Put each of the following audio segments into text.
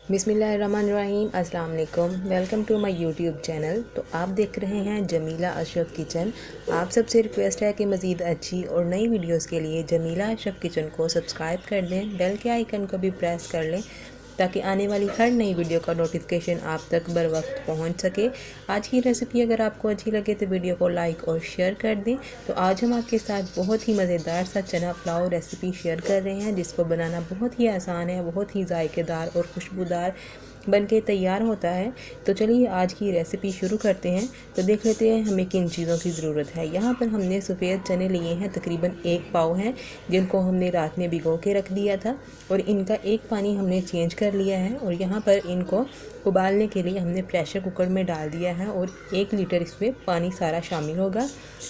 बिस्मिल्लाहिर्रहमानिर्रहीम, अस्सलाम वालेकुम। Welcome to my YouTube channel. तो आप देख रहे हैं जमीला अशरफ किचन। आप सबसे रिक्वेस्ट है कि मज़ीद अच्छी और नई वीडियोस के लिए जमीला अशरफ किचन को सब्सक्राइब कर दें, बेल के आइकन को भी प्रेस कर लें ताकि आने वाली हर नई वीडियो का नोटिफिकेशन आप तक बर वक्त पहुँच सके। आज की रेसिपी अगर आपको अच्छी लगे तो वीडियो को लाइक और शेयर कर दें। तो आज हम आपके साथ बहुत ही मज़ेदार सा चना पुलाव रेसिपी शेयर कर रहे हैं, जिसको बनाना बहुत ही आसान है, बहुत ही जायकेदार और खुशबूदार बनके तैयार होता है। तो चलिए आज की रेसिपी शुरू करते हैं। तो देख लेते हैं हमें किन चीज़ों की ज़रूरत है। यहाँ पर हमने सफ़ेद चने लिए हैं, तकरीबन 1 पाव हैं, जिनको हमने रात में भिगो के रख दिया था और इनका एक पानी हमने चेंज कर लिया है। और यहाँ पर इनको उबालने के लिए हमने प्रेशर कुकर में डाल दिया है और 1 लीटर इसमें पानी सारा शामिल होगा।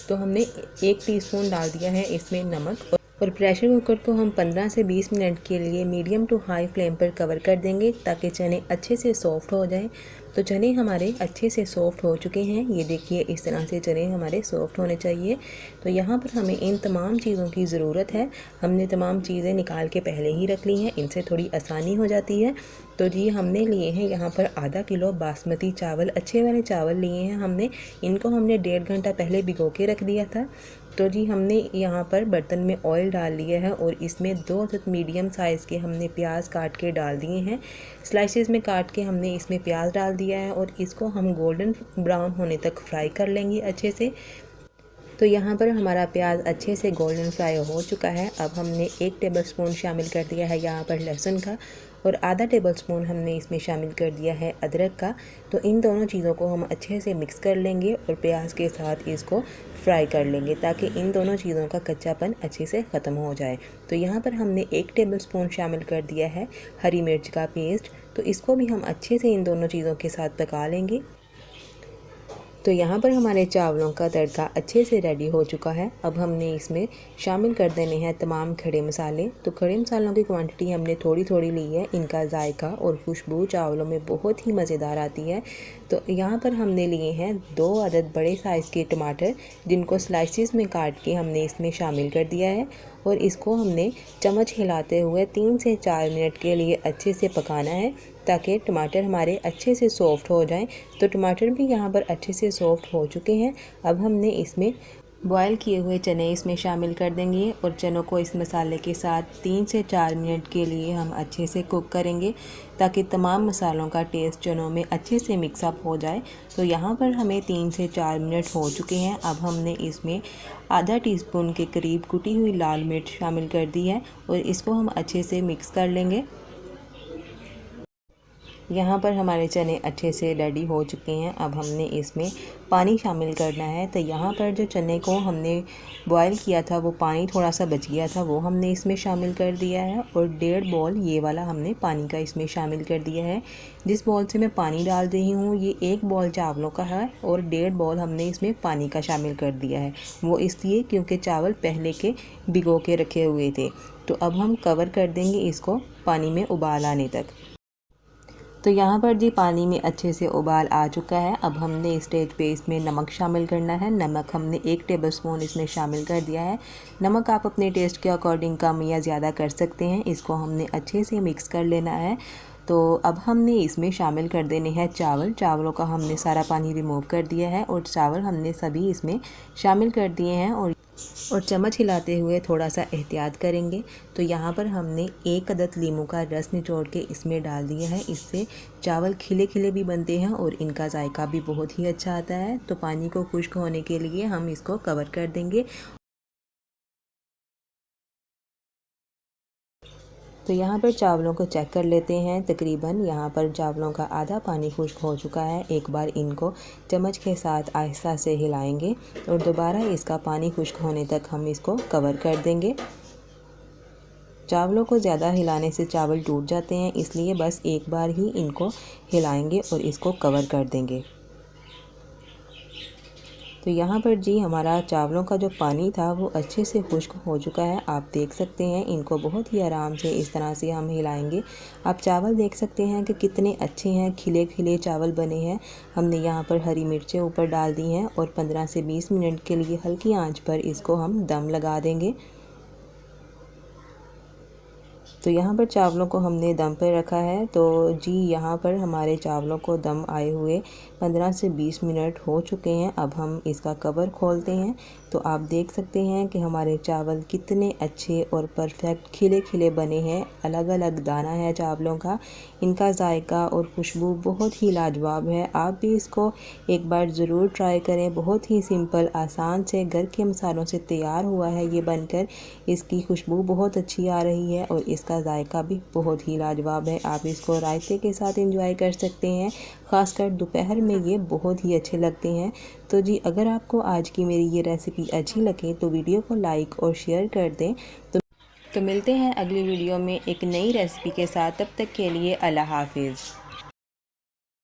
तो हमने 1 टीस्पून डाल दिया है इसमें नमक और प्रेशर कुकर को हम 15 से 20 मिनट के लिए मीडियम टू हाई फ्लेम पर कवर कर देंगे ताकि चने अच्छे से सॉफ़्ट हो जाएं। तो चने हमारे अच्छे से सॉफ़्ट हो चुके हैं, ये देखिए इस तरह से चने हमारे सॉफ़्ट होने चाहिए। तो यहाँ पर हमें इन तमाम चीज़ों की ज़रूरत है। हमने तमाम चीज़ें निकाल के पहले ही रख ली हैं, इनसे थोड़ी आसानी हो जाती है। तो जी हमने लिए हैं यहाँ पर आधा किलो बासमती चावल, अच्छे वाले चावल लिए हैं हमने। इनको हमने 1.5 घंटा पहले भिगो के रख दिया था। तो जी हमने यहाँ पर बर्तन में ऑयल डाल लिया है और इसमें 2 मीडियम साइज़ के हमने प्याज काट के डाल दिए हैं। स्लाइसेस में काट के हमने इसमें प्याज डाल दिया है और इसको हम गोल्डन ब्राउन होने तक फ्राई कर लेंगे अच्छे से। तो यहाँ पर हमारा प्याज अच्छे से गोल्डन फ्राई हो चुका है। अब हमने 1 टेबलस्पून शामिल कर दिया है यहाँ पर लहसुन का और आधा टेबलस्पून हमने इसमें शामिल कर दिया है अदरक का। तो इन दोनों चीज़ों को हम अच्छे से मिक्स कर लेंगे और प्याज के साथ इसको फ्राई कर लेंगे ताकि इन दोनों चीज़ों का कच्चापन अच्छे से ख़त्म हो जाए। तो यहाँ पर हमने 1 टेबलस्पून शामिल कर दिया है हरी मिर्च का पेस्ट। तो इसको भी हम अच्छे से इन दोनों चीज़ों के साथ पका लेंगे। तो यहाँ पर हमारे चावलों का तड़का अच्छे से रेडी हो चुका है। अब हमने इसमें शामिल कर देने हैं तमाम खड़े मसाले। तो खड़े मसालों की क्वांटिटी हमने थोड़ी थोड़ी ली है, इनका जायका और खुशबू चावलों में बहुत ही मज़ेदार आती है। तो यहाँ पर हमने लिए हैं 2 अदद बड़े साइज़ के टमाटर, जिनको स्लाइसिस में काट के हमने इसमें शामिल कर दिया है और इसको हमने चम्मच हिलाते हुए 3 से 4 मिनट के लिए अच्छे से पकाना है ताकि टमाटर हमारे अच्छे से सॉफ़्ट हो जाएं। तो टमाटर भी यहाँ पर अच्छे से सॉफ़्ट हो चुके हैं। अब हमने इसमें बॉयल किए हुए चने इसमें शामिल कर देंगे और चनों को इस मसाले के साथ 3 से 4 मिनट के लिए हम अच्छे से कुक करेंगे ताकि तमाम मसालों का टेस्ट चनों में अच्छे से मिक्सअप हो जाए। तो यहाँ पर हमें 3 से 4 मिनट हो चुके हैं। अब हमने इसमें आधा टीस्पून के करीब कुटी हुई लाल मिर्च शामिल कर दी है और इसको हम अच्छे से मिक्स कर लेंगे। यहाँ पर हमारे चने अच्छे से रेडी हो चुके हैं। अब हमने इसमें पानी शामिल करना है। तो यहाँ पर जो चने को हमने बॉयल किया था वो पानी थोड़ा सा बच गया था, वो हमने इसमें शामिल कर दिया है और 1.5 बॉल ये वाला हमने पानी का इसमें शामिल कर दिया है। जिस बॉल से मैं पानी डाल रही हूँ ये 1 बॉल चावलों का है और 1.5 बॉल हमने इसमें पानी का शामिल कर दिया है। वो इसलिए क्योंकि चावल पहले के भिगो के रखे हुए थे। तो अब हम कवर कर देंगे इसको पानी में उबाल आने तक। तो यहाँ पर जी पानी में अच्छे से उबाल आ चुका है। अब हमने इस स्टेज पे इसमें नमक शामिल करना है। नमक हमने 1 टेबलस्पून इसमें शामिल कर दिया है। नमक आप अपने टेस्ट के अकॉर्डिंग कम या ज़्यादा कर सकते हैं। इसको हमने अच्छे से मिक्स कर लेना है। तो अब हमने इसमें शामिल कर देने हैं चावल। चावलों का हमने सारा पानी रिमूव कर दिया है और चावल हमने सभी इसमें शामिल कर दिए हैं और चम्मच हिलाते हुए थोड़ा सा एहतियात करेंगे। तो यहाँ पर हमने 1 अदद लीमू का रस निचोड़ के इसमें डाल दिया है। इससे चावल खिले खिले भी बनते हैं और इनका जायका भी बहुत ही अच्छा आता है। तो पानी को खुश्क होने के लिए हम इसको कवर कर देंगे। तो यहाँ पर चावलों को चेक कर लेते हैं। तकरीबन यहाँ पर चावलों का आधा पानी खुश्क हो चुका है। एक बार इनको चम्मच के साथ आहिस्ता से हिलाएंगे और दोबारा इसका पानी खुश्क होने तक हम इसको कवर कर देंगे। चावलों को ज़्यादा हिलाने से चावल टूट जाते हैं, इसलिए बस एक बार ही इनको हिलाएंगे और इसको कवर कर देंगे। तो यहाँ पर जी हमारा चावलों का जो पानी था वो अच्छे से खुश्क हो चुका है। आप देख सकते हैं इनको बहुत ही आराम से इस तरह से हम हिलाएंगे। आप चावल देख सकते हैं कि कितने अच्छे हैं, खिले खिले चावल बने हैं। हमने यहाँ पर हरी मिर्चें ऊपर डाल दी हैं और 15 से 20 मिनट के लिए हल्की आंच पर इसको हम दम लगा देंगे। तो यहाँ पर चावलों को हमने दम पर रखा है। तो जी यहाँ पर हमारे चावलों को दम आए हुए 15 से 20 मिनट हो चुके हैं। अब हम इसका कवर खोलते हैं तो आप देख सकते हैं कि हमारे चावल कितने अच्छे और परफेक्ट खिले खिले बने हैं। अलग अलग दाना है चावलों का, इनका जायका और खुशबू बहुत ही लाजवाब है। आप भी इसको एक बार ज़रूर ट्राई करें। बहुत ही सिंपल आसान से घर के मसालों से तैयार हुआ है ये बनकर। इसकी खुशबू बहुत अच्छी आ रही है और इसका जायका भी बहुत ही लाजवाब है। आप इसको रायते के साथ एंजॉय कर सकते हैं, ख़ासकर दोपहर में ये बहुत ही अच्छे लगते हैं। तो जी अगर आपको आज की मेरी ये रेसिपी अच्छी लगे तो वीडियो को लाइक और शेयर कर दें। तो मिलते हैं अगली वीडियो में एक नई रेसिपी के साथ। तब तक के लिए अल्लाह हाफिज़।